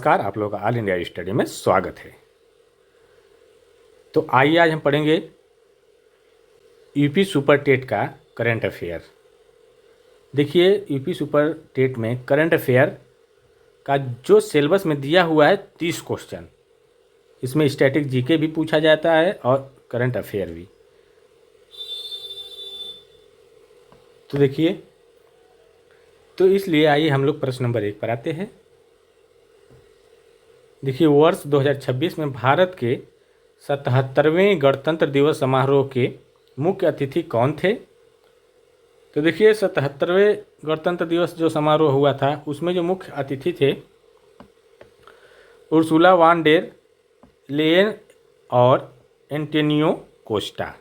नमस्कार, आप लोगों का ऑल इंडिया स्टडी में स्वागत है। तो आइए आज हम पढ़ेंगे यूपी सुपर टेट का करंट अफेयर। देखिए, यूपी सुपर टेट में करंट अफेयर का जो सिलेबस में दिया हुआ है 30 क्वेश्चन, इसमें स्टैटिक जीके भी पूछा जाता है और करंट अफेयर भी। तो देखिए, तो इसलिए आइए हम लोग प्रश्न नंबर 1 पर आते हैं। देखिए, वर्ष 2026 में भारत के 77वें गणतंत्र दिवस समारोह के मुख्य अतिथि कौन थे? तो देखिए, 77वें गणतंत्र दिवस जो समारोह हुआ था उसमें जो मुख्य अतिथि थे उर्सुला वान डेर लेयन और एंटोनियो कोस्टा।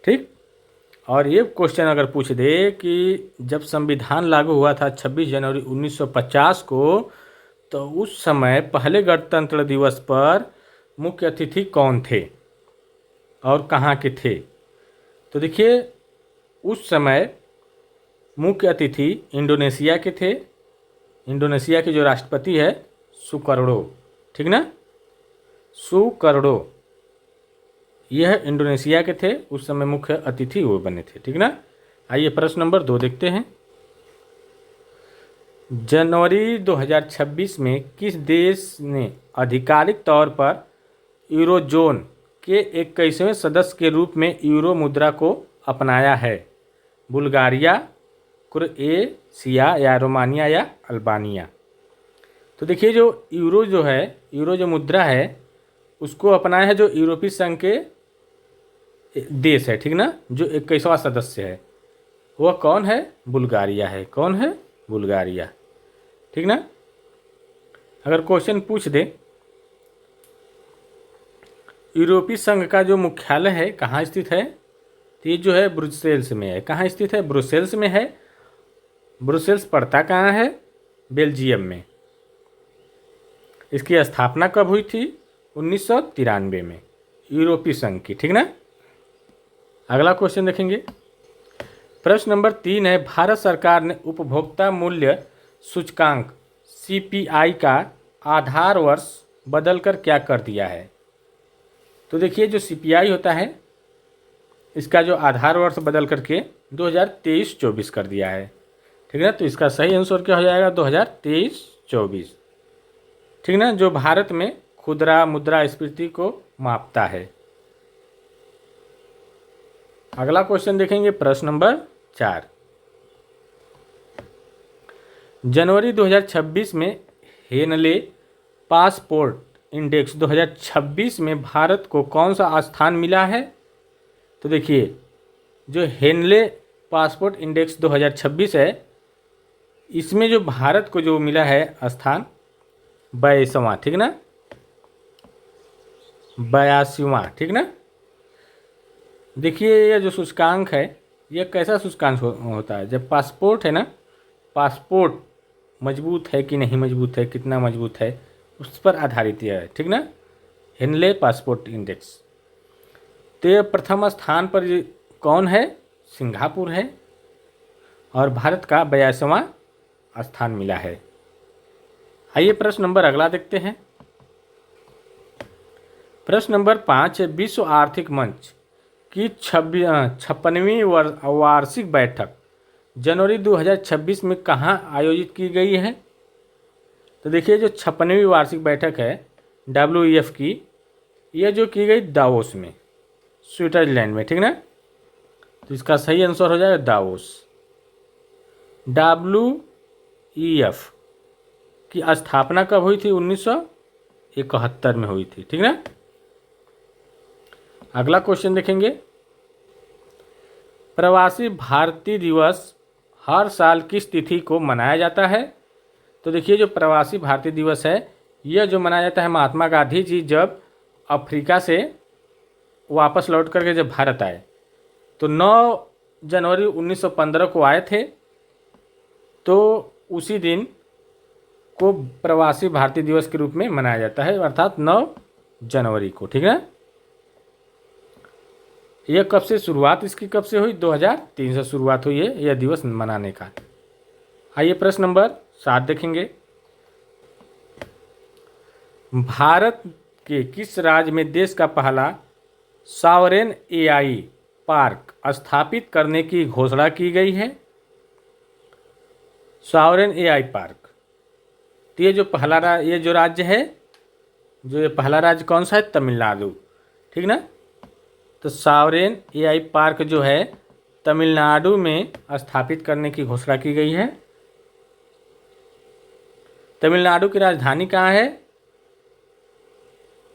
ठीक। और ये क्वेश्चन अगर पूछ दे कि जब संविधान लागू हुआ था 26 जनवरी 1950 को, तो उस समय पहले गणतंत्र दिवस पर मुख्य अतिथि कौन थे और कहाँ के थे? तो देखिए, उस समय मुख्य अतिथि इंडोनेशिया के थे। इंडोनेशिया के जो राष्ट्रपति है सुकर्णो, ठीक ना, सुकर्णो, यह इंडोनेशिया के थे। उस समय मुख्य अतिथि वो बने थे, ठीक ना। आइए प्रश्न नंबर 2 देखते हैं। जनवरी 2026 में किस देश ने आधिकारिक तौर पर यूरोजोन के 21वें सदस्य के रूप में यूरो मुद्रा को अपनाया है? बुल्गारिया, क्रोएशिया या रोमानिया या अल्बानिया? तो देखिए, जो यूरो जो मुद्रा है उसको अपनाया है जो यूरोपीय संघ के देश है, ठीक ना, जो 21वां सदस्य है। वह कौन है? बुल्गारिया है। कौन है? बुल्गारिया, ठीक ना। अगर क्वेश्चन पूछ दे यूरोपीय संघ का जो मुख्यालय है कहाँ स्थित है, तो ये जो है ब्रुसेल्स में है। कहाँ स्थित है? ब्रुसेल्स में है। ब्रुसेल्स पड़ता कहाँ है? बेल्जियम में। इसकी स्थापना कब हुई थी? 1993 में, यूरोपीय संघ की, ठीक ना। अगला क्वेश्चन देखेंगे। प्रश्न नंबर 3 है, भारत सरकार ने उपभोक्ता मूल्य सूचकांक CPI का आधार वर्ष बदलकर क्या कर दिया है? तो देखिए, जो CPI होता है इसका जो आधार वर्ष बदल करके 2023-24 कर दिया है, ठीक है ना। तो इसका सही आंसर क्या हो जाएगा? 2023-24, ठीक ना, जो भारत में खुदरा मुद्रास्फीति को मापता है। अगला क्वेश्चन देखेंगे, प्रश्न नंबर 4। जनवरी 2026 में हेनले पासपोर्ट इंडेक्स 2026 में भारत को कौन सा स्थान मिला है? तो देखिए, जो हेनले पासपोर्ट इंडेक्स 2026 है इसमें जो भारत को जो मिला है स्थान 82वां, ठीक ना, 82वां, ठीक ना। देखिए, यह जो सूचकांक है यह कैसा सूचकांक होता है? जब पासपोर्ट है ना, पासपोर्ट मजबूत है कि नहीं मजबूत है, कितना मजबूत है, उस पर आधारित यह है, ठीक ना, हेनले पासपोर्ट इंडेक्स। तो यह प्रथम स्थान पर कौन है? सिंगापुर है और भारत का 82वां स्थान मिला है। आइए प्रश्न नंबर अगला देखते हैं। प्रश्न नंबर 5 है, विश्व आर्थिक मंच की 56वीं वार्षिक बैठक जनवरी 2026 में कहाँ आयोजित की गई है? तो देखिए, जो 56वीं वार्षिक बैठक है WEF की, यह जो की गई दावोस में, स्विट्जरलैंड में, ठीक ना। तो इसका सही आंसर हो जाएगा दावोस। WEF की स्थापना कब हुई थी? 1971 में हुई थी, ठीक ना। अगला क्वेश्चन देखेंगे। प्रवासी भारतीय दिवस हर साल किस तिथि को मनाया जाता है? तो देखिए, जो प्रवासी भारतीय दिवस है यह जो मनाया जाता है महात्मा गांधी जी जब अफ्रीका से वापस लौट करके जब भारत आए, तो 9 जनवरी 1915 को आए थे, तो उसी दिन को प्रवासी भारतीय दिवस के रूप में मनाया जाता है, अर्थात 9 जनवरी को, ठीक है। यह कब से शुरुआत इसकी कब से हुई? 2003 से शुरुआत हुई है यह दिवस मनाने का। आइए प्रश्न नंबर 7 देखेंगे। भारत के किस राज्य में देश का पहला सॉवरेन एआई पार्क स्थापित करने की घोषणा की गई है? सॉवरेन एआई पार्क, तो ये जो ये जो राज्य है, जो ये पहला राज्य कौन सा है? तमिलनाडु, ठीक ना। तो सॉवरेन एआई पार्क जो है तमिलनाडु में स्थापित करने की घोषणा की गई है। तमिलनाडु की राजधानी कहाँ है?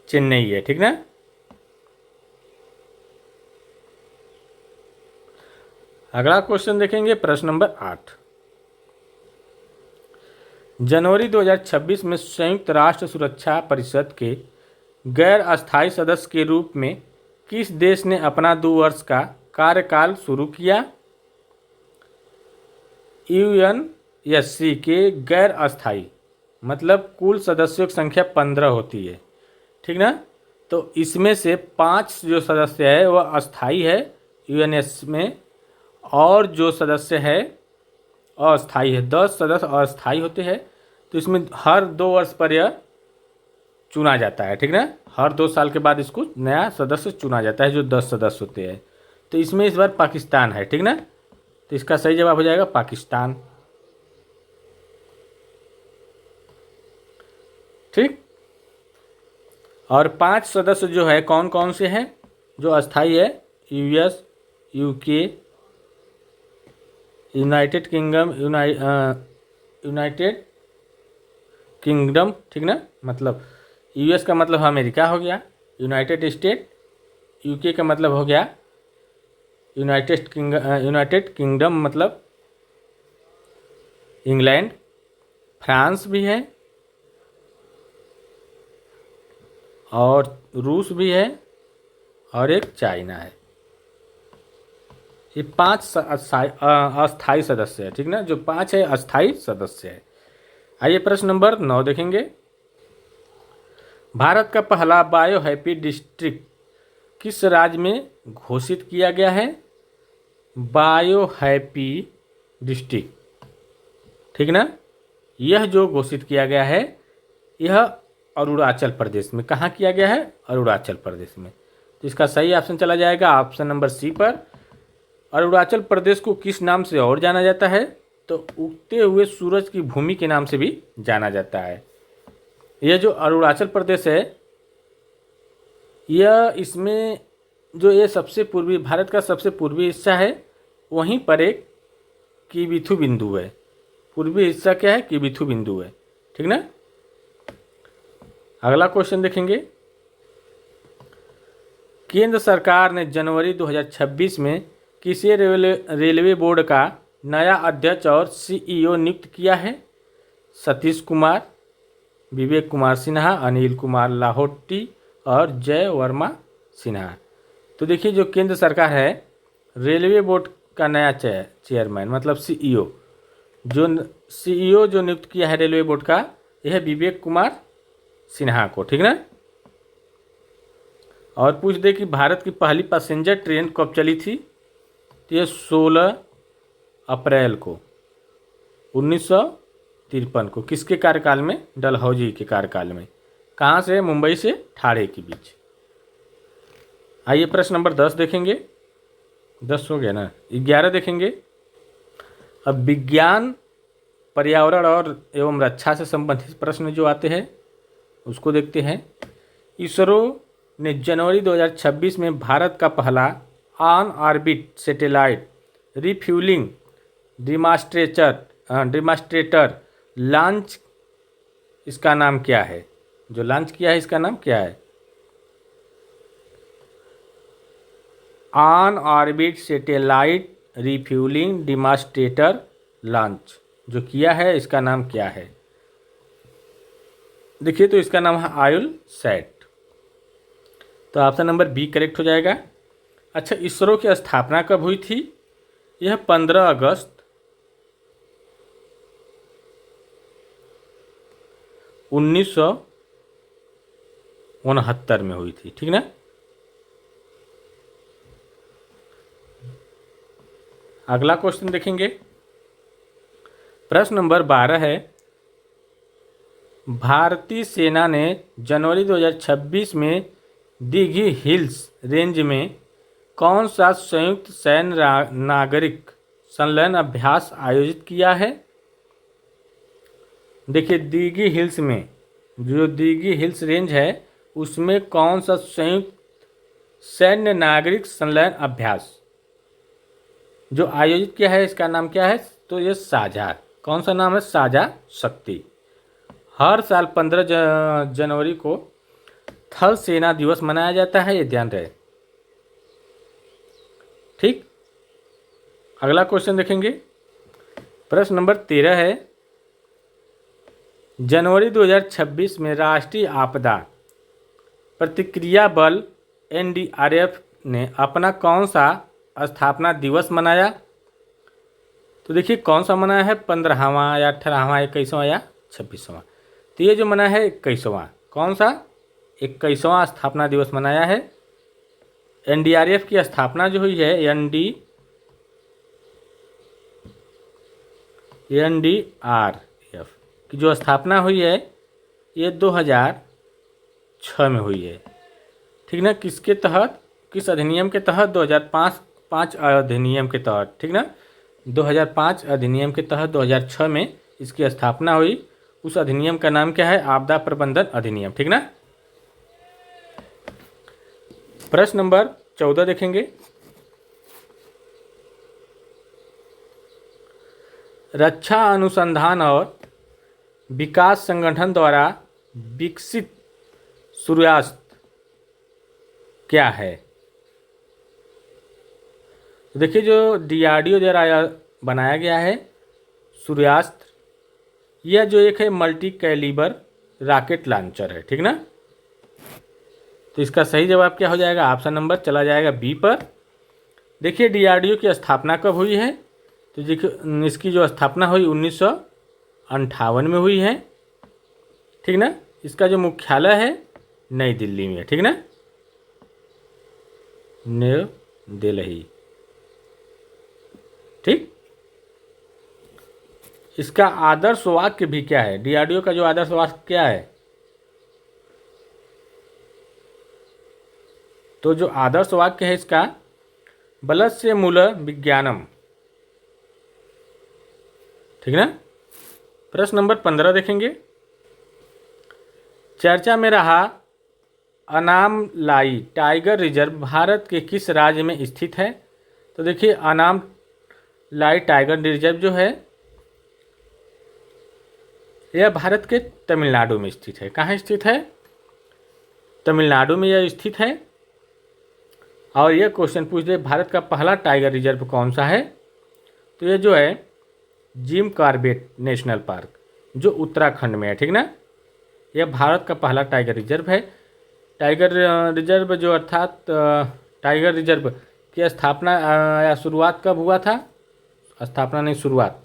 चेन्नई है, ठीक ना। अगला क्वेश्चन देखेंगे, प्रश्न नंबर 8। जनवरी 2026 में संयुक्त राष्ट्र सुरक्षा परिषद के गैर अस्थायी सदस्य के रूप में किस देश ने अपना 2 वर्ष का कार्यकाल शुरू किया? यूएनएससी के गैर अस्थायी मतलब कुल सदस्यों की संख्या 15 होती है, ठीक ना। तो इसमें से 5 जो सदस्य है वह अस्थायी है यूएनएस में, और जो सदस्य है अस्थायी है। 10 सदस्य अस्थायी होते हैं। तो इसमें हर 2 वर्ष पर यह चुना जाता है, ठीक ना। हर 2 साल के बाद इसको नया सदस्य चुना जाता है, जो 10 सदस्य होते हैं। तो इसमें इस बार पाकिस्तान है, ठीक ना। तो इसका सही जवाब हो जाएगा पाकिस्तान, ठीक। और 5 सदस्य जो है कौन कौन से हैं जो अस्थायी है? यूएस, यूके, यूनाइटेड किंगडम, ठीक ना। मतलब यूएस का मतलब अमेरिका हो गया, यूनाइटेड स्टेट, यूके का मतलब हो गया यूनाइटेड किंगडम मतलब इंग्लैंड, फ्रांस भी है, और रूस भी है, और एक चाइना है। ये 5 अस्थायी सदस्य है, ठीक ना। जो 5 है अस्थायी सदस्य है। आइए प्रश्न नंबर 9 देखेंगे। भारत का पहला बायो हैप्पी डिस्ट्रिक्ट किस राज्य में घोषित किया गया है? बायो हैप्पी डिस्ट्रिक्ट, ठीक ना। यह जो घोषित किया गया है यह अरुणाचल प्रदेश में। कहाँ किया गया है? अरुणाचल प्रदेश में। तो इसका सही ऑप्शन चला जाएगा ऑप्शन नंबर सी पर। अरुणाचल प्रदेश को किस नाम से और जाना जाता है? तो उगते हुए सूरज की भूमि के नाम से भी जाना जाता है। यह जो अरुणाचल प्रदेश है, यह इसमें जो ये सबसे पूर्वी, भारत का सबसे पूर्वी हिस्सा है, वहीं पर एक किबिथु बिंदु है। पूर्वी हिस्सा क्या है? किबिथु बिंदु है, ठीक ना। अगला क्वेश्चन देखेंगे। केंद्र सरकार ने जनवरी 2026 में किसी रेलवे बोर्ड का नया अध्यक्ष और सीईओ नियुक्त किया है? सतीश कुमार, विवेक कुमार सिन्हा, अनिल कुमार लाहोटी और जय वर्मा सिन्हा। तो देखिए, जो केंद्र सरकार है, रेलवे बोर्ड का नया चेयरमैन मतलब सीईओ, जो सीईओ जो नियुक्त किया है रेलवे बोर्ड का, यह विवेक कुमार सिन्हा को, ठीक ना। और पूछ दे कि भारत की पहली पैसेंजर ट्रेन कब चली थी? तो ये 16 अप्रैल को 1953 को। किसके कार्यकाल में? डलहौजी के कार्यकाल में। कहाँ से? मुंबई से ठाणे के बीच। आइए प्रश्न नंबर 10 देखेंगे। 10 हो गया ना, 11 देखेंगे। अब विज्ञान, पर्यावरण और एवं रक्षा से संबंधित प्रश्न जो आते हैं उसको देखते हैं। इसरो ने जनवरी 2026 में भारत का पहला on orbit satellite refuelling demonstrator launch, इसका नाम क्या है? जो लॉन्च किया है इसका नाम क्या है? On orbit satellite refuelling demonstrator launch जो किया है इसका नाम क्या है? देखिए, तो इसका नाम है आयुल सैट। तो ऑप्शन नंबर बी करेक्ट हो जाएगा। अच्छा, इसरो की स्थापना कब हुई थी? यह 15 अगस्त 1969 में हुई थी, ठीक ना। अगला क्वेश्चन देखेंगे। प्रश्न नंबर 12 है, भारतीय सेना ने जनवरी 2026 में दिघी हिल्स रेंज में कौन सा संयुक्त सैन्य नागरिक संलयन अभ्यास आयोजित किया है? देखिए, दिघी हिल्स में, जो दिघी हिल्स रेंज है उसमें कौन सा संयुक्त सैन्य नागरिक संलयन अभ्यास जो आयोजित किया है, इसका नाम क्या है? तो ये साझा, कौन सा नाम है? साझा शक्ति। हर साल 15 जनवरी को थल सेना दिवस मनाया जाता है, ये ध्यान रहे। ठीक, अगला क्वेश्चन देखेंगे। प्रश्न नंबर 13 है, जनवरी 2026 में राष्ट्रीय आपदा प्रतिक्रिया बल एनडीआरएफ ने अपना कौन सा स्थापना दिवस मनाया? तो देखिए, कौन सा मनाया है? 15वां या 18वां, 21वां या 26वां? तो ये जो मना है 21वां। कौन सा? 21वां स्थापना दिवस मनाया है। एनडीआरएफ की स्थापना जो हुई है, एनडीआरएफ की जो स्थापना हुई है ये 2006 में हुई है। ठीक ना? किसके तहत, किस अधिनियम के तहत? 2005 अधिनियम के तहत। ठीक ना? 2005 अधिनियम के तहत 2006 में इसकी स्थापना हुई। उस अधिनियम का नाम क्या है? आपदा प्रबंधन अधिनियम। ठीक ना? प्रश्न नंबर 14 देखेंगे। रक्षा अनुसंधान और विकास संगठन द्वारा विकसित सूर्यास्त्र क्या है? देखिए, जो डीआरडीओ द्वारा बनाया गया है सूर्यास्त्र, यह जो एक है मल्टी कैलिबर रॉकेट लॉन्चर है। ठीक ना? तो इसका सही जवाब क्या हो जाएगा? ऑप्शन नंबर चला जाएगा बी पर। देखिए, डीआरडीओ की स्थापना कब हुई है? तो देखिए, इसकी जो स्थापना हुई 1958 में हुई है। ठीक ना? इसका जो मुख्यालय है नई दिल्ली में। ठीक ना? न्यू दिल्ली। ठीक, इसका आदर्श वाक्य भी क्या है? डीआरडीओ का जो आदर्श वाक्य क्या है? तो जो आदर्श वाक्य है इसका, बलस्य मूल विज्ञानम। ठीक ना? प्रश्न नंबर 15 देखेंगे। चर्चा में रहा अनामलाई टाइगर रिजर्व भारत के किस राज्य में स्थित है? तो देखिए, अनामलाई टाइगर रिजर्व जो है यह भारत के तमिलनाडु में स्थित है। कहाँ स्थित है? तमिलनाडु में यह स्थित है। और यह क्वेश्चन पूछ दे, भारत का पहला टाइगर रिजर्व कौन सा है? तो ये जो है जिम कॉर्बेट नेशनल पार्क, जो उत्तराखंड में है। ठीक ना? यह भारत का पहला टाइगर रिजर्व है। टाइगर रिजर्व जो, अर्थात टाइगर रिजर्व की स्थापना या शुरुआत कब हुआ था? स्थापना नहीं, शुरुआत।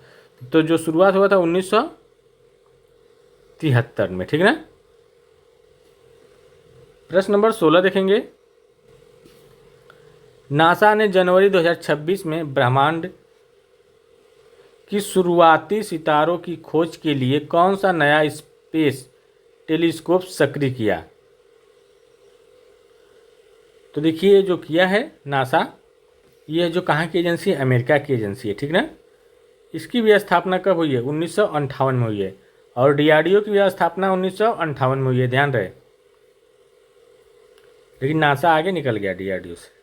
तो जो शुरुआत हुआ था 1973 में। ठीक ना? प्रश्न नंबर 16 देखेंगे। नासा ने जनवरी 2026 में ब्रह्मांड की शुरुआती सितारों की खोज के लिए कौन सा नया स्पेस टेलीस्कोप सक्रिय किया? तो देखिए, जो किया है नासा, ये जो कहाँ की एजेंसी है? अमेरिका की एजेंसी है। ठीक ना? इसकी भी स्थापना कब हुई है? 1958 में हुई है। और डीआरडीओ की भी स्थापना 1958 में हुई है, ध्यान रहे। लेकिन नासा आगे निकल गया डीआरडीओ से।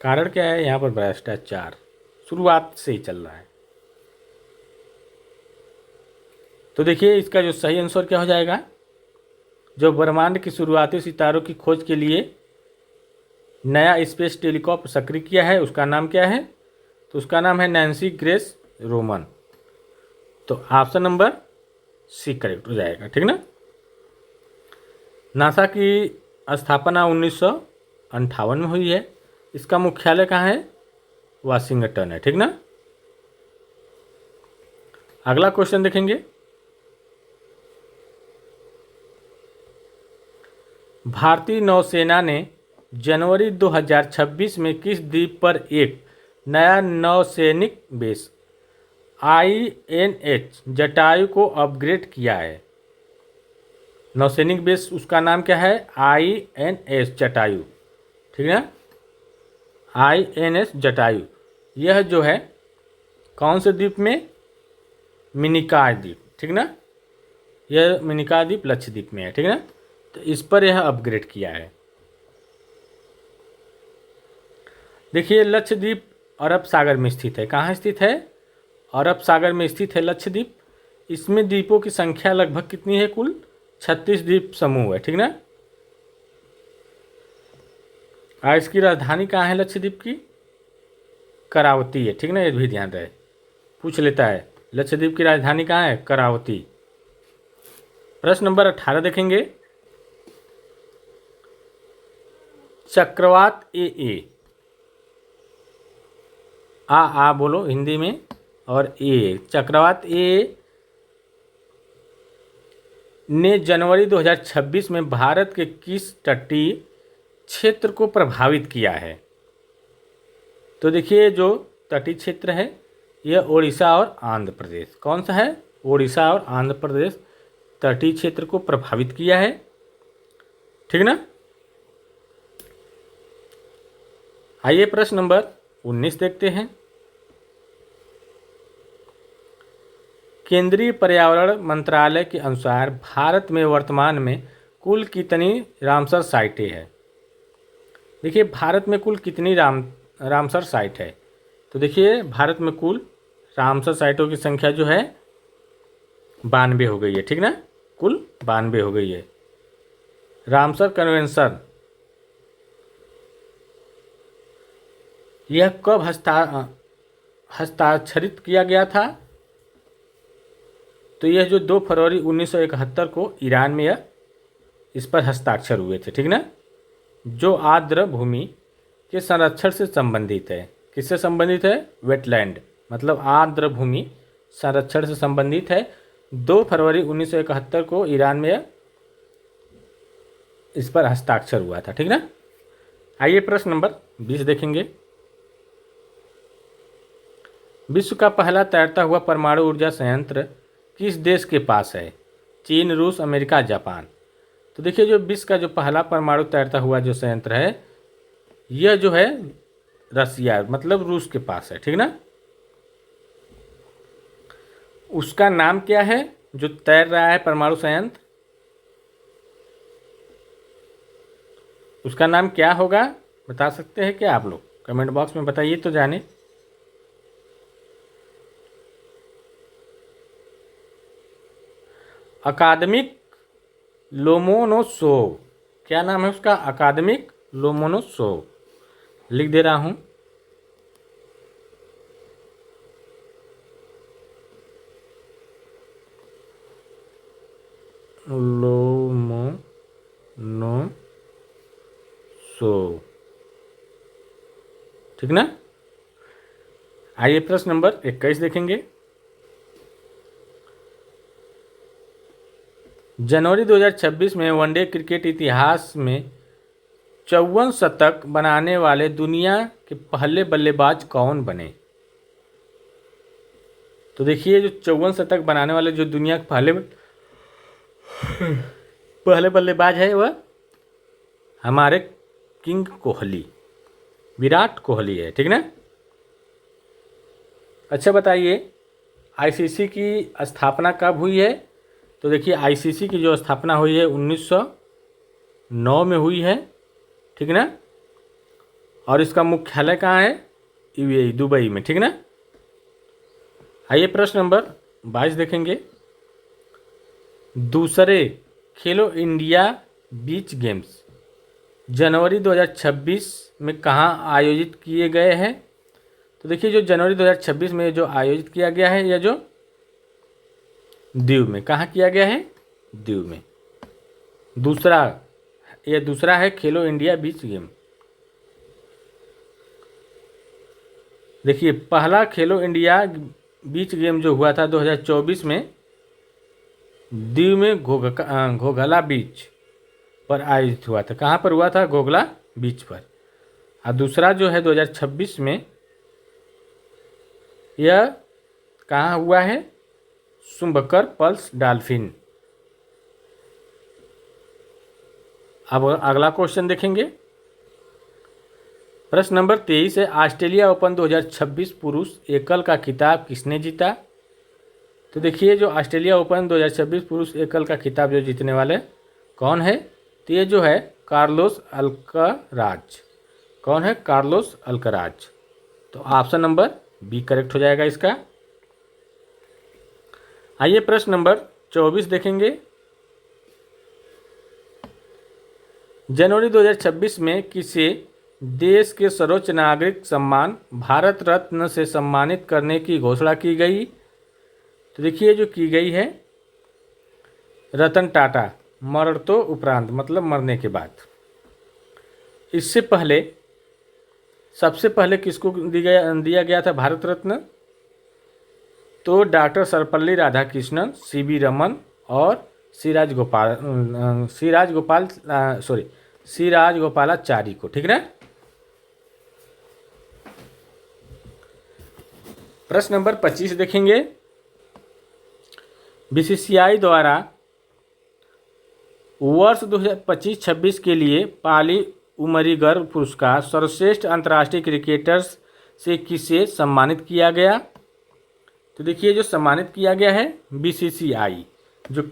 कारण क्या है? यहाँ पर भ्रष्टाचार शुरुआत से ही चल रहा है। तो देखिए, इसका जो सही आंसर क्या हो जाएगा? जो ब्रह्मांड की शुरुआती सितारों की खोज के लिए नया स्पेस टेलीस्कोप सक्रिय किया है, उसका नाम क्या है? तो उसका नाम है नैन्सी ग्रेस रोमन। तो ऑप्शन नंबर सी करेक्ट हो जाएगा। ठीक ना? नासा की स्थापना 1958 में हुई है। इसका मुख्यालय कहाँ है? वाशिंगटन है। ठीक ना? अगला क्वेश्चन देखेंगे। भारतीय नौसेना ने जनवरी 2026 में किस द्वीप पर एक नया नौसैनिक बेस INH जटायु को अपग्रेड किया है? नौसैनिक बेस उसका नाम क्या है? INS जटायु, ठीक है ना, INS जटायु। यह जो है कौन से द्वीप में? मिनिकॉय द्वीप, ठीक ना, यह मिनिकॉय द्वीप लक्षद्वीप में है, ठीक है ना। तो इस पर यह अपग्रेड किया है। देखिए लक्षद्वीप अरब सागर में स्थित है। कहाँ स्थित है? अरब सागर में स्थित है लक्षद्वीप। इसमें द्वीपों की संख्या लगभग कितनी है? कुल 36 द्वीप समूह है, ठीक ना। और इसकी राजधानी कहाँ है लक्षद्वीप की? करावती है, ठीक ना, ये भी ध्यान रहे, पूछ लेता है लक्षद्वीप की राजधानी कहाँ है? करावती। प्रश्न नंबर 18 देखेंगे। चक्रवात ए आ बोलो हिंदी में, और ए, चक्रवात ए ने जनवरी 2026 में भारत के किस तटीय क्षेत्र को प्रभावित किया है? तो देखिए जो तटीय क्षेत्र है यह ओडिशा और आंध्र प्रदेश। कौन सा है? ओडिशा और आंध्र प्रदेश तटीय क्षेत्र को प्रभावित किया है, ठीक ना। आइए प्रश्न नंबर 19 देखते हैं। केंद्रीय पर्यावरण मंत्रालय के अनुसार भारत में वर्तमान में कुल कितनी रामसर साइटें हैं? देखिए भारत में कुल कितनी रामसर साइट है? तो देखिए भारत में कुल रामसर साइटों की संख्या जो है 92 हो गई है, ठीक ना, कुल 92 हो गई है। रामसर कन्वेंशन यह कब हस्ताक्षरित किया गया था? तो यह जो 2 फरवरी 1971 को ईरान में यह इस पर हस्ताक्षर हुए थे, ठीक ना, जो आर्द्र भूमि के संरक्षण से संबंधित है। किससे संबंधित है? वेटलैंड, मतलब आर्द्र भूमि संरक्षण से संबंधित है। 2 फरवरी 1971 को ईरान में इस पर हस्ताक्षर हुआ था, ठीक ना। आइए प्रश्न नंबर 20 देखेंगे। विश्व का पहला तैरता हुआ परमाणु ऊर्जा संयंत्र किस देश के पास है? चीन, रूस, अमेरिका, जापान। तो देखिए जो विश्व का जो पहला परमाणु तैरता हुआ जो संयंत्र है यह जो है रसिया, मतलब रूस के पास है, ठीक ना। उसका नाम क्या है जो तैर रहा है परमाणु संयंत्र? उसका नाम क्या होगा, बता सकते हैं क्या आप लोग? कमेंट बॉक्स में बताइए तो जाने। अकादमिक लोमोनोसोव, क्या नाम है उसका? अकादमिक लोमोनोसोव। लिख दे रहा हूँ। लोमोनोसोव, ठीक ना। आइए प्रश्न नंबर 21 देखेंगे। जनवरी 2026 में वनडे क्रिकेट इतिहास में 54 शतक बनाने वाले दुनिया के पहले बल्लेबाज कौन बने? तो देखिए जो 54 शतक बनाने वाले जो दुनिया के पहले बल्लेबाज है वह हमारे किंग कोहली, विराट कोहली है, ठीक ना। अच्छा बताइए आईसीसी की स्थापना कब हुई है? तो देखिए आईसीसी की जो स्थापना हुई है 1909 में हुई है, ठीक ना, और इसका मुख्यालय कहाँ है? यूएई, दुबई में, ठीक ना। आइए प्रश्न नंबर 22 देखेंगे। दूसरे खेलो इंडिया बीच गेम्स जनवरी 2026 में कहाँ आयोजित किए गए हैं? तो देखिए जो जनवरी 2026 में जो आयोजित किया गया है यह जो दीव में, कहाँ किया गया है? दीव में। दूसरा है खेलो इंडिया बीच गेम। देखिए पहला खेलो इंडिया बीच गेम जो हुआ था 2024 में दीव में घोघला बीच पर आयोजित हुआ था। कहाँ पर हुआ था? घोघला बीच पर। और दूसरा जो है 2026 में यह कहाँ हुआ है? सुंबकर पल्स डॉल्फिन अब अगला क्वेश्चन देखेंगे। प्रश्न नंबर 23 है, ऑस्ट्रेलिया ओपन 2026 पुरुष एकल का खिताब किसने जीता? तो देखिए, जो ऑस्ट्रेलिया ओपन 2026 पुरुष एकल का खिताब जो जीतने वाले कौन है? तो ये जो है कार्लोस अल्कराज। कौन है? Carlos Alcaraz. तो ऑप्शन नंबर बी करेक्ट हो जाएगा इसका। आइए प्रश्न नंबर 24 देखेंगे। जनवरी 2026 में किसे देश के सर्वोच्च नागरिक सम्मान भारत रत्न से सम्मानित करने की घोषणा की गई? तो देखिए, जो की गई है रतन टाटा मरणों उपरांत, मतलब मरने के बाद। इससे पहले सबसे पहले किसको दिया गया था भारत रत्न? तो डॉक्टर सर्वपल्ली राधाकृष्णन, सीवी रमन और सी राजगोपालाचारी को। ठीक ना। प्रश्न नंबर 25 देखेंगे। बीसीसीआई द्वारा वर्ष 2025-26 के लिए पाली उमरीगर पुरस्कार सर्वश्रेष्ठ अंतर्राष्ट्रीय क्रिकेटर्स से किसे सम्मानित किया गया? तो देखिए, जो सम्मानित किया गया है बीसीसीआई जो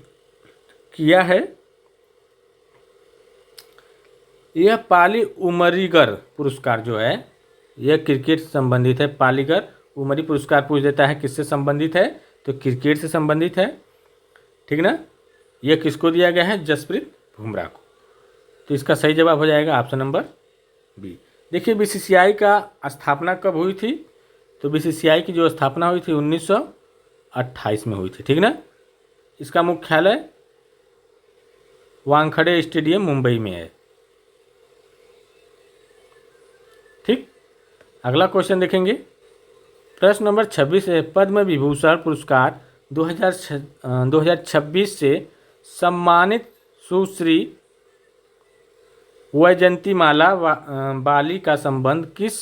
किया है, यह पाली उमरीगर पुरस्कार जो है यह क्रिकेट से संबंधित है। पालीगर उमरी पुरस्कार पूछ देता है किससे संबंधित है? तो क्रिकेट से संबंधित है। ठीक ना। यह किसको दिया गया है? जसप्रीत बुमराह को। तो इसका सही जवाब हो जाएगा ऑप्शन नंबर बी। देखिए, बीसीसीआई का स्थापना कब हुई थी? तो बीसीसीआई की जो स्थापना हुई थी 1928 में हुई थी। ठीक ना। इसका मुख्यालय वानखेड़े स्टेडियम मुंबई में है। ठीक। अगला क्वेश्चन देखेंगे। प्रश्न नंबर 26 है, पद्म विभूषण पुरस्कार 2026 से सम्मानित सुश्री वैजयंतीमाला बाली का संबंध किस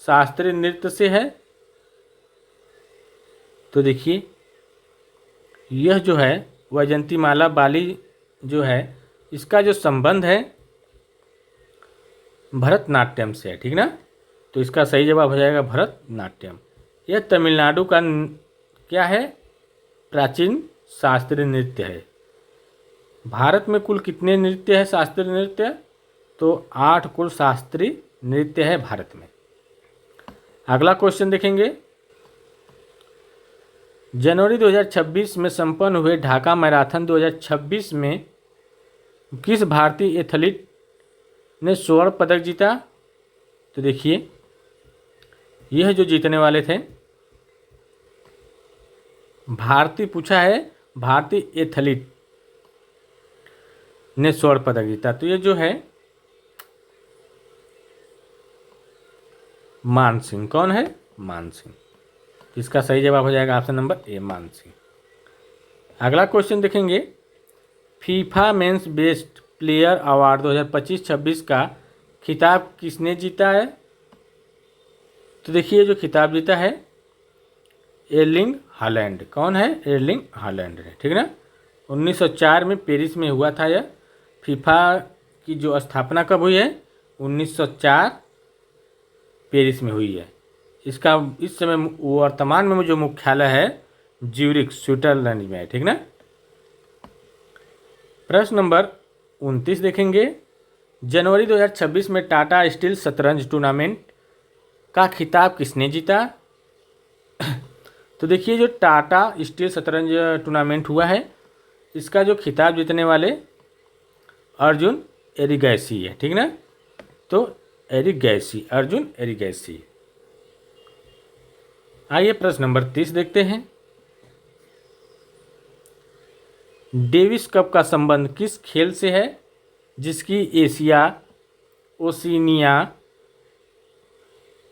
शास्त्रीय नृत्य से है? तो देखिए, यह जो है वैजयंतीमाला बाली जो है इसका जो संबंध है भरतनाट्यम से है। ठीक ना। तो इसका सही जवाब हो जाएगा भरतनाट्यम। यह तमिलनाडु का क्या है? प्राचीन शास्त्रीय नृत्य है। भारत में कुल कितने नृत्य है शास्त्रीय नृत्य? तो 8 कुल शास्त्रीय नृत्य है भारत में। अगला क्वेश्चन देखेंगे। जनवरी 2026 में संपन्न हुए ढाका मैराथन 2026 में किस भारतीय एथलीट ने स्वर्ण पदक जीता? तो देखिए, यह जो जीतने वाले थे भारतीय पूछा है, भारतीय एथलीट ने स्वर्ण पदक जीता। तो ये जो है मान सिंह। कौन है? मान सिंह। इसका सही जवाब हो जाएगा ऑप्शन नंबर ए, मान सिंह। अगला क्वेश्चन देखेंगे। FIFA mains best player award 2025-26 का खिताब किसने जीता है? तो देखिए, जो खिताब जीता है एर्लिंग हालैंड। कौन है? एर्लिंग हालैंड ने। ठीक ना। 1904 में पेरिस में हुआ था यह। फीफा की जो स्थापना कब हुई है? 1904 पेरिस में हुई है। इसका इस समय वर्तमान में जो मुख्यालय है ज्यूरिख स्विट्जरलैंड में है। ठीक ना। प्रश्न नंबर 29 देखेंगे। जनवरी 2026 में टाटा स्टील शतरंज टूर्नामेंट का खिताब किसने जीता? तो देखिए, जो टाटा स्टील शतरंज टूर्नामेंट हुआ है इसका जो खिताब जीतने वाले अर्जुन एरिगैसी है। ठीक ना। तो एरिगैसी, अर्जुन एरिगैसी। आइए प्रश्न नंबर 30 देखते हैं। डेविस कप का संबंध किस खेल से है जिसकी एशिया ओशिनिया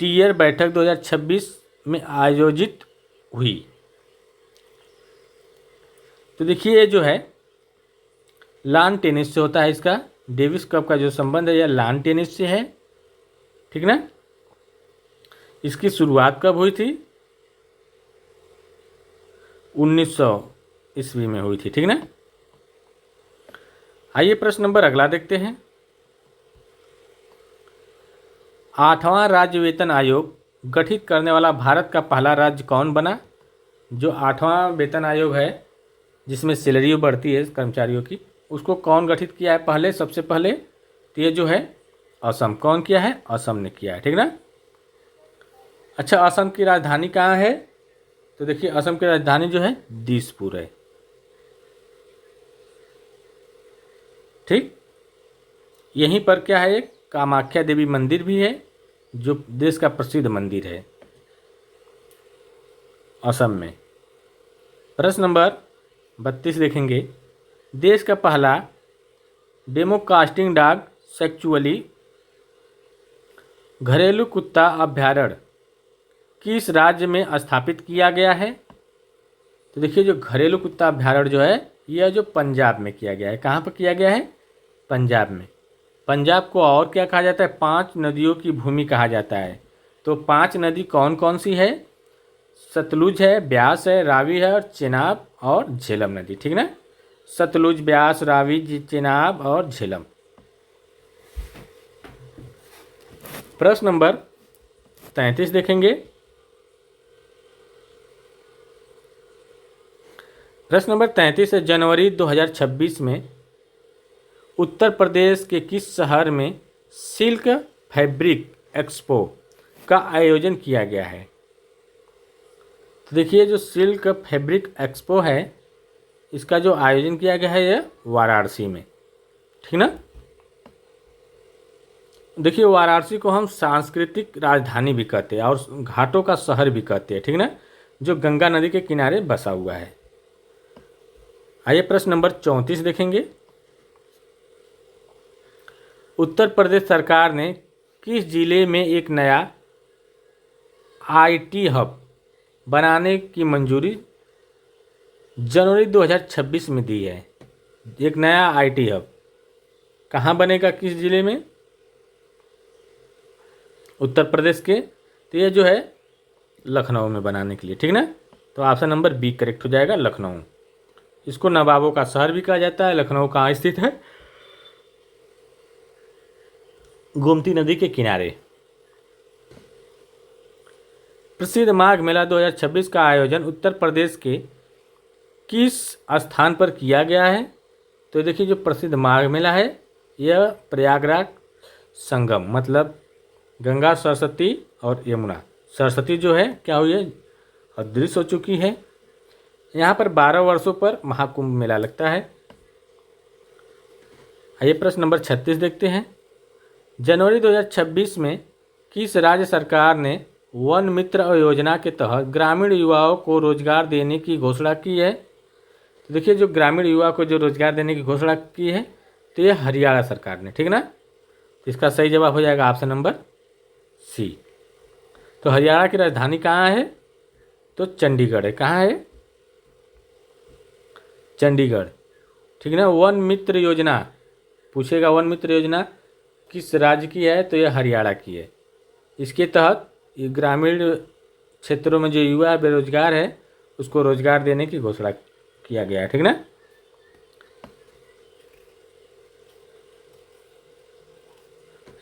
टीयर बैठक 2026 में आयोजित हुई? तो देखिए, ये जो है लॉन टेनिस से होता है। इसका डेविस कप का जो संबंध है यह लॉन टेनिस से है। ठीक ना। इसकी शुरुआत कब हुई थी? 1900 ईस्वी में हुई थी। ठीक ना। आइए प्रश्न नंबर अगला देखते हैं। 8वां राज्य वेतन आयोग गठित करने वाला भारत का पहला राज्य कौन बना? जो 8वां वेतन आयोग है जिसमें सैलरी बढ़ती है कर्मचारियों की, उसको कौन गठित किया है पहले? सबसे पहले तो ये जो है असम। कौन किया है? असम ने किया है, ठीक ना। अच्छा, असम की राजधानी कहाँ है? तो देखिए असम की राजधानी जो है दिसपुर है, ठीक। यहीं पर क्या है, एक कामाख्या देवी मंदिर भी है जो देश का प्रसिद्ध मंदिर है असम में। प्रश्न नंबर 32 देखेंगे। देश का पहला डेमोकास्टिंग डॉग सेक्चुअली घरेलू कुत्ता अभ्यारण्य किस राज्य में स्थापित किया गया है? तो देखिए जो घरेलू कुत्ता अभ्यारण्य जो है यह जो पंजाब में किया गया है। कहाँ पर किया गया है? पंजाब में। पंजाब को और क्या कहा जाता है? 5 नदियों की भूमि कहा जाता है। तो 5 नदी कौन कौन सी है? सतलुज है, ब्यास है, रावी है और चेनाब और झेलम नदी, ठीक ना। सतलुज, ब्यास, रावी, चेनाब और झेलम। प्रश्न नंबर 33 देखेंगे। प्रश्न नंबर 33 है, जनवरी 2026 में उत्तर प्रदेश के किस शहर में सिल्क फैब्रिक एक्सपो का आयोजन किया गया है? तो देखिए जो सिल्क फैब्रिक एक्सपो है इसका जो आयोजन किया गया है यह वाराणसी में, ठीक ना। देखिए वाराणसी को हम सांस्कृतिक राजधानी भी कहते हैं और घाटों का शहर भी कहते हैं, ठीक ना, जो गंगा नदी के किनारे बसा हुआ है। आइए प्रश्न नंबर 34 देखेंगे। उत्तर प्रदेश सरकार ने किस जिले में एक नया आईटी हब बनाने की मंजूरी जनवरी 2026 में दी है? एक नया आईटी हब कहाँ बनेगा, किस जिले में? उत्तर प्रदेश के। तो ये जो है लखनऊ में बनाने के लिए, ठीक ना। तो ऑप्शन नंबर बी करेक्ट हो जाएगा, लखनऊ। इसको नवाबों का शहर भी कहा जाता है। लखनऊ कहाँ स्थित है? गोमती नदी के किनारे। प्रसिद्ध माघ मेला 2026 का आयोजन उत्तर प्रदेश के किस स्थान पर किया गया है? तो देखिए जो प्रसिद्ध माघ मेला है यह प्रयागराज संगम, मतलब गंगा, सरस्वती और यमुना। सरस्वती जो है क्या हुई है, अदृश्य हो चुकी है। यहाँ पर 12 वर्षों पर महाकुंभ मेला लगता है। आइए प्रश्न नंबर 36 देखते हैं। जनवरी 2026 में किस राज्य सरकार ने वन मित्र योजना के तहत ग्रामीण युवाओं को रोजगार देने की घोषणा की है? तो देखिए जो ग्रामीण युवा को जो रोजगार देने की घोषणा की है तो ये हरियाणा सरकार ने, ठीक ना। इसका सही जवाब हो जाएगा ऑप्शन नंबर सी। तो हरियाणा की राजधानी कहाँ है? तो चंडीगढ़ है। कहाँ है? चंडीगढ़, ठीक ना। वन मित्र योजना पूछेगा, वन मित्र योजना किस राज्य की है? तो यह हरियाणा की है। इसके तहत ये ग्रामीण क्षेत्रों में जो युवा बेरोजगार है उसको रोजगार देने की घोषणा किया गया है, ठीक ना।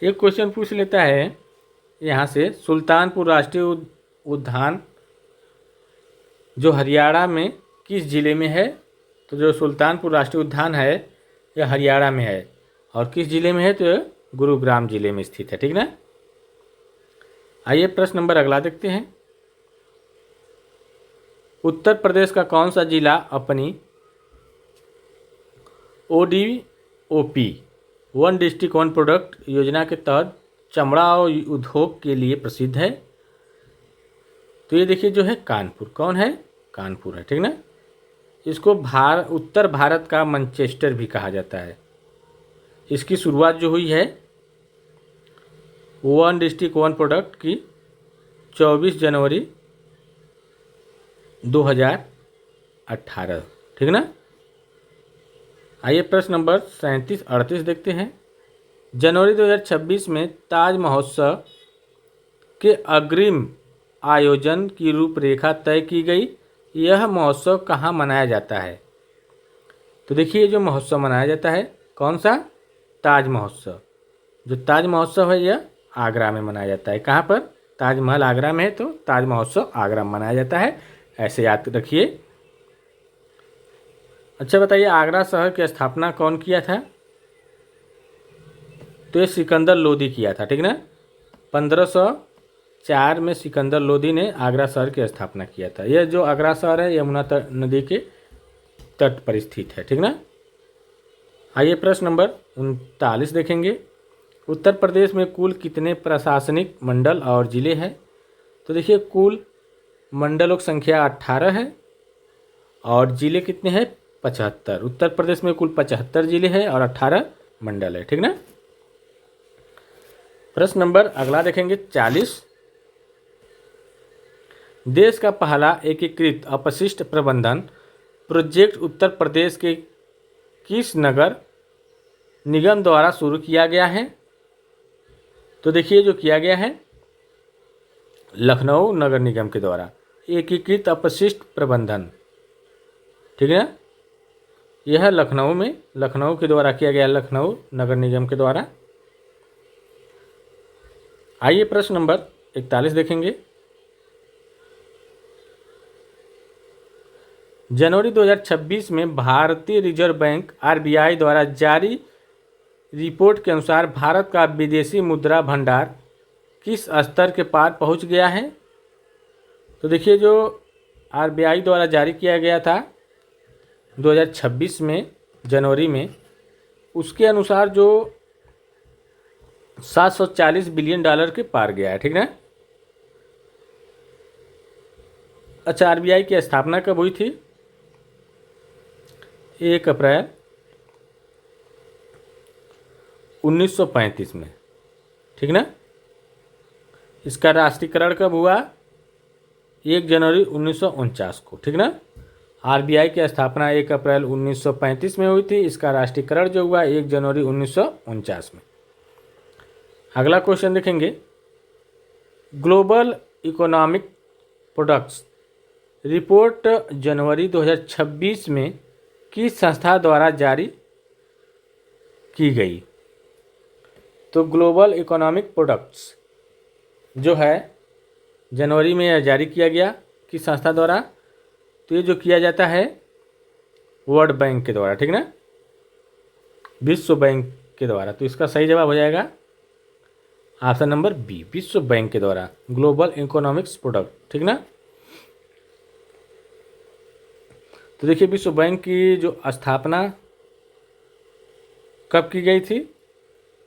एक क्वेश्चन पूछ लेता है यहाँ से, सुल्तानपुर राष्ट्रीय उद्यान जो हरियाणा में किस जिले में है? तो जो सुल्तानपुर राष्ट्रीय उद्यान है यह हरियाणा में है और किस जिले में है? तो यह गुरुग्राम जिले में स्थित है, ठीक ना। आइए प्रश्न नंबर अगला देखते हैं। उत्तर प्रदेश का कौन सा जिला अपनी ODOP one district one product योजना के तहत चमड़ा और उद्योग के लिए प्रसिद्ध है? तो ये देखिए जो है कानपुर। कौन है? कानपुर है, ठीक ना। इसको उत्तर भारत का मैनचेस्टर भी कहा जाता है। इसकी शुरुआत जो हुई है वन डिस्ट्रिक्ट वन प्रोडक्ट की 24 जनवरी 2018, ठीक ना। आइए प्रश्न नंबर 37-38 देखते हैं। जनवरी 2026 में ताज महोत्सव के अग्रिम आयोजन की रूपरेखा तय की गई। यह महोत्सव कहाँ मनाया जाता है? तो देखिए जो महोत्सव मनाया जाता है कौन सा? ताज महोत्सव। जो ताज महोत्सव है यह आगरा में मनाया जाता है। कहाँ पर? ताजमहल आगरा में है तो ताज महोत्सव आगरा में मनाया जाता है, ऐसे याद रखिए। अच्छा बताइए, आगरा शहर की स्थापना कौन किया था? तो ये सिकंदर लोदी किया था, ठीक ना। 1504 में सिकंदर लोदी ने आगरा शहर की स्थापना किया था। यह जो आगरा शहर है यमुना नदी के तट पर स्थित है, ठीक ना। आइए प्रश्न नंबर 39 देखेंगे। उत्तर प्रदेश में कुल कितने प्रशासनिक मंडल और जिले हैं? तो देखिए, कुल मंडलों की संख्या 18 है और जिले कितने हैं? 75। उत्तर प्रदेश में कुल 75 जिले हैं और 18 मंडल है, ठीक ना। प्रश्न नंबर अगला देखेंगे 40। देश का पहला एकीकृत अपशिष्ट प्रबंधन प्रोजेक्ट उत्तर प्रदेश के किस नगर निगम द्वारा शुरू किया गया है? तो देखिए, जो किया गया है लखनऊ नगर निगम के द्वारा एकीकृत अपशिष्ट प्रबंधन, ठीक है। यह लखनऊ के द्वारा किया गया, लखनऊ नगर निगम के द्वारा। आइए प्रश्न नंबर 41 देखेंगे। जनवरी 2026 में भारतीय रिजर्व बैंक आरबीआई द्वारा जारी रिपोर्ट के अनुसार भारत का विदेशी मुद्रा भंडार किस स्तर के पार पहुंच गया है? तो देखिए, जो आरबीआई द्वारा जारी किया गया था 2026 में जनवरी में, उसके अनुसार जो $740 बिलियन के पार गया है, ठीक ना। अच्छा, आरबीआई की स्थापना कब हुई थी? 1 अप्रैल 1935 में, ठीक ना। इसका राष्ट्रीयकरण कब हुआ? 1 जनवरी 1949 को, ठीक ना। आरबीआई की स्थापना 1 अप्रैल 1935 में हुई थी। इसका राष्ट्रीयकरण जो हुआ 1 जनवरी 1949 में। अगला क्वेश्चन देखेंगे। ग्लोबल इकोनॉमिक प्रोडक्ट्स रिपोर्ट जनवरी 2026 में किस संस्था द्वारा जारी की गई? तो ग्लोबल इकोनॉमिक प्रोडक्ट्स जो है जनवरी में यह जारी किया गया किस संस्था द्वारा? तो ये जो किया जाता है वर्ल्ड बैंक के द्वारा, ठीक ना, विश्व बैंक के द्वारा। तो इसका सही जवाब हो जाएगा ऑप्शन नंबर बी, विश्व बैंक के द्वारा ग्लोबल इकोनॉमिक्स प्रोडक्ट, ठीक ना। तो देखिए, विश्व बैंक की जो स्थापना कब की गई थी?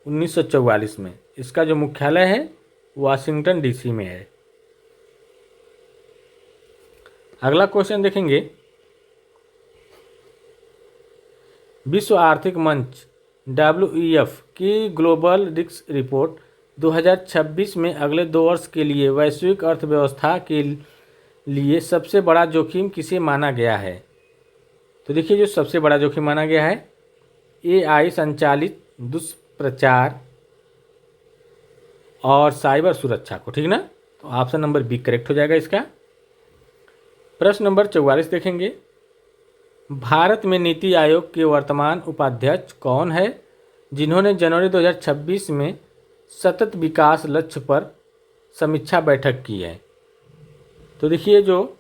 1944 में। इसका जो मुख्यालय है वाशिंगटन डीसी में है। अगला क्वेश्चन देखेंगे। विश्व आर्थिक मंच WEF की ग्लोबल रिस्क रिपोर्ट 2026 में अगले 2 वर्ष के लिए वैश्विक अर्थव्यवस्था के लिए सबसे बड़ा जोखिम किसे माना गया है? तो देखिए, जो सबसे बड़ा जोखिम माना गया है AI संचालित दुष्प्रचार और साइबर सुरक्षा को, ठीक ना। तो ऑप्शन नंबर बी करेक्ट हो जाएगा इसका। प्रश्न नंबर 44 देखेंगे। भारत में नीति आयोग के वर्तमान उपाध्यक्ष कौन है, जिन्होंने जनवरी 2026 में सतत विकास लक्ष्य पर समीक्षा बैठक की है? तो देखिए, जो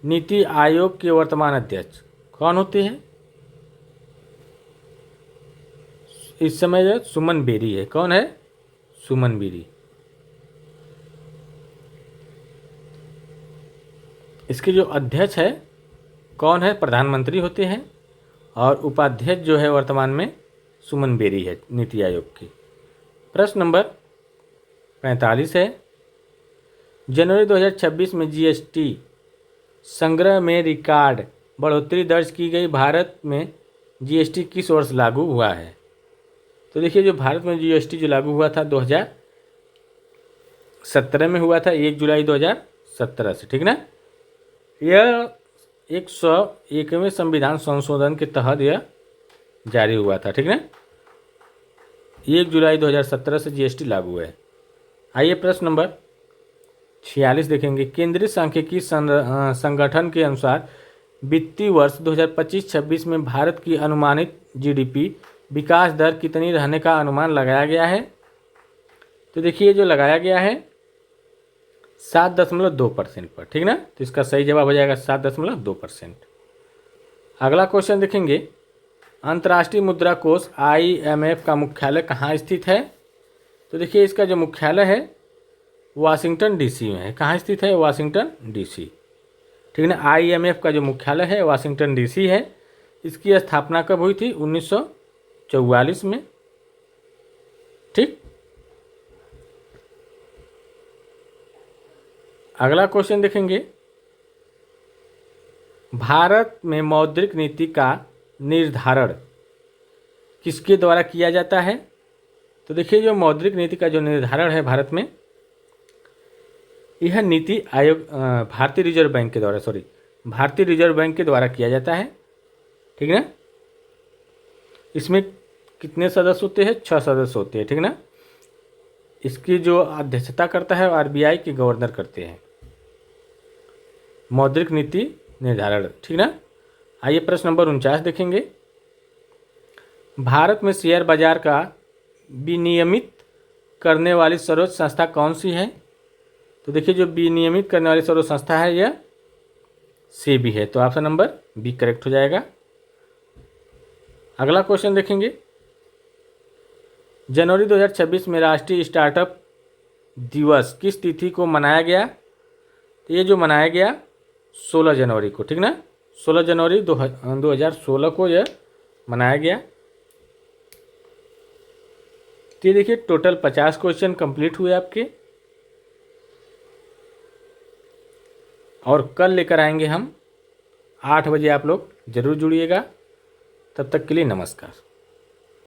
नीति आयोग के वर्तमान अध्यक्ष कौन होते हैं? इस समय जो सुमन बेरी है। कौन है? सुमन बेरी। इसके जो अध्यक्ष है कौन है? प्रधानमंत्री होते हैं। और उपाध्यक्ष जो है वर्तमान में सुमन बेरी है नीति आयोग की। प्रश्न नंबर 45 है। जनवरी 2026 में GST संग्रह में रिकॉर्ड बढ़ोतरी दर्ज की गई। भारत में GST किस वर्ष लागू हुआ है? तो देखिए, जो भारत में GST जो लागू हुआ था 2017 में हुआ था, 1 जुलाई 2017 से, ठीक ना। यह 101वें संविधान संशोधन के तहत यह जारी हुआ था, ठीक ना। 1 जुलाई 2017 से GST लागू है। आइए प्रश्न नंबर 46 देखेंगे। केंद्रीय सांख्यिकी संगठन के अनुसार वित्तीय वर्ष 2025-26 में भारत की अनुमानित GDP विकास दर कितनी रहने का अनुमान लगाया गया है? तो देखिए जो लगाया गया है 7.2% पर, ठीक ना। तो इसका सही जवाब हो जाएगा 7.2%। अगला क्वेश्चन देखेंगे, अंतर्राष्ट्रीय मुद्रा कोष IMF का मुख्यालय कहाँ स्थित है। तो देखिए इसका जो मुख्यालय है वाशिंगटन DC में है। कहाँ स्थित है? वाशिंगटन DC, ठीक ना। IMF का जो मुख्यालय है वाशिंगटन DC है। इसकी स्थापना कब हुई थी? 1944 में, ठीक। अगला क्वेश्चन देखेंगे, भारत में मौद्रिक नीति का निर्धारण किसके द्वारा किया जाता है। तो देखिए जो मौद्रिक नीति का जो निर्धारण है भारत में, यह नीति आयोग भारतीय रिजर्व बैंक के द्वारा भारतीय रिजर्व बैंक के द्वारा किया जाता है, ठीक ना। इसमें कितने सदस्य होते हैं? 6 सदस्य होते हैं, ठीक ना। इसकी जो अध्यक्षता करता है RBI के गवर्नर करते हैं मौद्रिक नीति निर्धारण, ठीक ना। आइए प्रश्न नंबर 49 देखेंगे, भारत में शेयर बाजार का विनियमित करने वाली सर्वोच्च संस्था कौन सी है। तो देखिए जो विनियमित करने वाली सर्वोच्च संस्था है यह सेबी है। तो ऑप्शन नंबर बी करेक्ट हो जाएगा। अगला क्वेश्चन देखेंगे, जनवरी 2026 में राष्ट्रीय स्टार्टअप दिवस किस तिथि को मनाया गया। तो ये जो मनाया गया 16 जनवरी को, ठीक ना। 16 जनवरी 2016 को यह मनाया गया। तो ये देखिए टोटल 50 क्वेश्चन कंप्लीट हुए आपके, और कल लेकर आएंगे हम 8 बजे। आप लोग ज़रूर जुड़िएगा। तब तक के लिए नमस्कार।